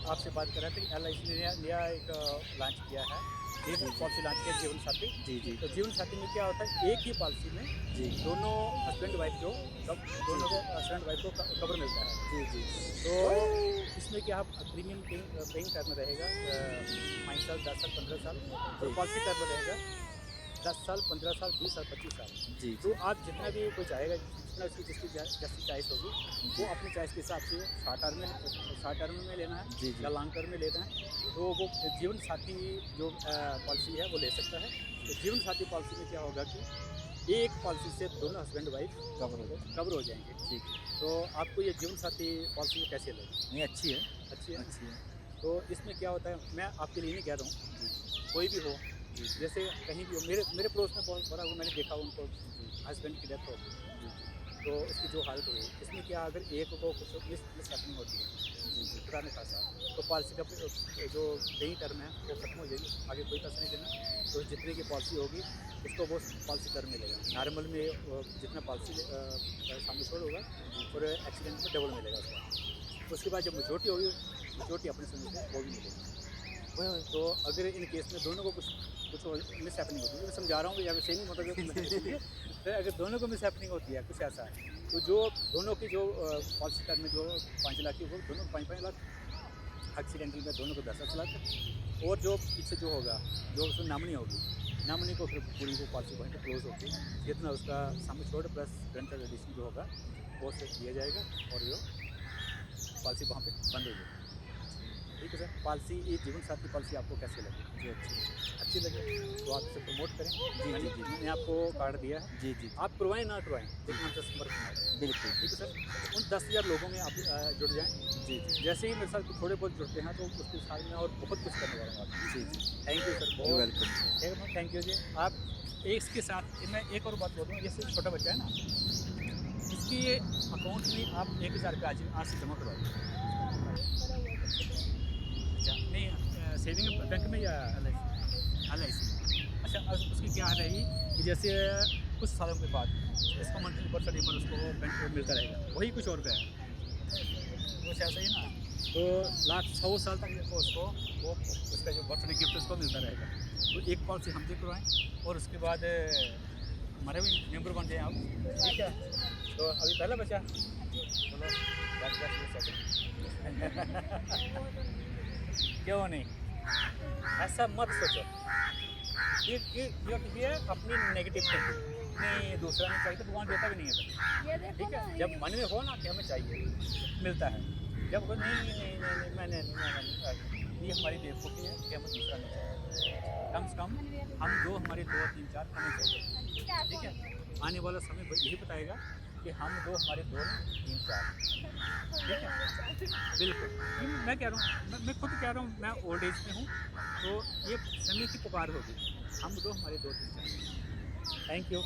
आपसे बात कर रहे थे कि LIC ने नया नया एक लॉन्च किया है, एक पॉलिसी लॉन्च किया जीवन साथी। जी, जी। तो जीवन साथी में क्या होता है, एक ही पॉलिसी में जी। दोनों हस्बैंड वाइफ जो दोनों को हस्बैंड वाइफ को कवर मिलता है। जी, जी। तो इसमें क्या आप प्रीमियम पेइंग टर्म रहेगा 5 साल, 10 साल, 15 साल, और जी। पॉलिसी टर्म रहेगा 10 साल, 15 साल, 20 साल, 25 साल। जी, तो जी। आप जितना भी कोई चाहेगा, जितना उसकी जिसकी जैसी चॉइस होगी, वो अपनी चॉइस के हिसाब से शॉर्ट टर्म में लेना है जी, जी। या लॉन्ग टर्म में लेना है, तो वो जीवन साथी जो पॉलिसी है वो ले सकता है। तो जीवन साथी पॉलिसी में क्या होगा कि एक पॉलिसी से दोनों हस्बैंड वाइफ कवर हो जाएंगे। ठीक है। तो आपको ये जीवन साथी पॉलिसी कैसे लगी? नहीं, अच्छी है, अच्छी है ना? अच्छी है। तो इसमें क्या होता है, मैं आपके लिए नहीं कह रहा हूँ, जी, कोई भी हो, जी, जी। जैसे कहीं भी हो, मेरे मेरे पड़ोस में बहुत बड़ा, वो मैंने देखा उनको जी, हस्बैंड की डेथ हो गई, जी, जी। तो उसकी जो हालत हुई, इसमें क्या अगर एक को कुछ मिस हैपनिंग होती है, जी, जी। खुदा न खासा, तो पॉलिसी का जो पेइंग टर्म है वो खत्म हो जाएगी, आगे कोई पैसा नहीं देना। तो जितने की पॉलिसी होगी उसको वो पॉलिसी टर्म मिलेगा। नॉर्मल में जितना पॉलिसी सामने छोड़ होगा और एक्सीडेंट में डबल मिलेगा उसका। उसके बाद जब मेच्योरिटी होगी, मेच्योरिटी अपने समय पे वो भी मिलेगी। तो अगर इन केस में दोनों को कुछ मिस हैपनिंग होती है, मैं समझा रहा हूँ या वैसे नहीं मतलब तो अगर दोनों को मिस हैपनिंग होती है कुछ ऐसा, तो जो दोनों की जो पॉलिसी टर्म में जो 5 लाख की, वो दोनों 5-5 लाख, एक्सीडेंटल में दोनों को 10-10 लाख, और जो पीछे जो होगा, जो उसमें नामनी होगी, नामनी को फिर पूरी वो पॉलिसी वहीं पर क्लोज होगी, जितना उसका सम छोड़ प्लस ग्रंटर एडिशन जो होगा वो से दिया जाएगा, और जो पॉलिसी वहाँ पे बंद हो जाएगी। ठीक है सर, पॉलिसी ये जीवन साथी पॉलिसी आपको कैसी लगी? जी, अच्छी लगे तो आप इसे प्रमोट करें। जी, जी, जी। मैंने आपको कार्ड दिया है, जी, जी, जी। आप करवाएं ना करवाएं, लेकिन हमसे संपर्क बनाएं। बिल्कुल। ठीक है सर, उन 10,000 लोगों में आप जुड़ जाएं। जी, जी। जैसे ही मेरे साथ थोड़े बहुत जुड़ते हैं, तो उसके साथ में और बहुत कुछ करने वाला हूँ आपके जी, लिए। जी। थैंक यू सर, यू बहुत वेलकम। थैंक यू जी। आप इसके साथ मैं एक और बात बोल दूँ, जैसे छोटा बच्चा है ना, इसके अकाउंट में आप 1,000 रुपये आज से जमा करवाइए। अच्छा, नहीं सेविंग बैंक में या LIC में? अच्छा, उसकी क्या रहेगी कि जैसे कुछ सालों के बाद इसको मंथली बर्थ सर्टिफिकेट उसको बैंक में मिलता रहेगा, वही कुछ और का है, कुछ ऐसा ही ना। तो लास्ट 100 साल तक उसको वो उसका जो बर्थ गिफ्ट उसको मिलता रहेगा। तो एक पॉलिसी हमसे करवाएं, और उसके बाद हमारे भी मेंबर बन जाएं आप। ठीक है, तो अभी पहला बचा, चलो क्यों नहीं, ऐसा मत सोचो। ये अपनी नेगेटिव थिंकिंग, नहीं दूसरा नहीं चाहिए तो भगवान देता भी नहीं है फिर। ठीक है, जब मन में हो ना कि हमें चाहिए, मिलता है। जब वो नहीं मैंने ये हमारी बेवकूफ़ी है कि हमें दूसरा नहीं चाहिए। कम से कम हम दो, हमारे 2, 3, 4 हमें चाहिए। ठीक है, आने वाला समय यही बताएगा कि हम दो, हमारे 2 नहीं 3, 4। ठीक है, बिल्कुल। मैं कह रहा हूँ, मैं खुद कह रहा हूँ, मैं ओल्ड एज में हूँ, तो ये समय की पुकार होगी, हम दो, हमारे 2, 3, 4। Thank you.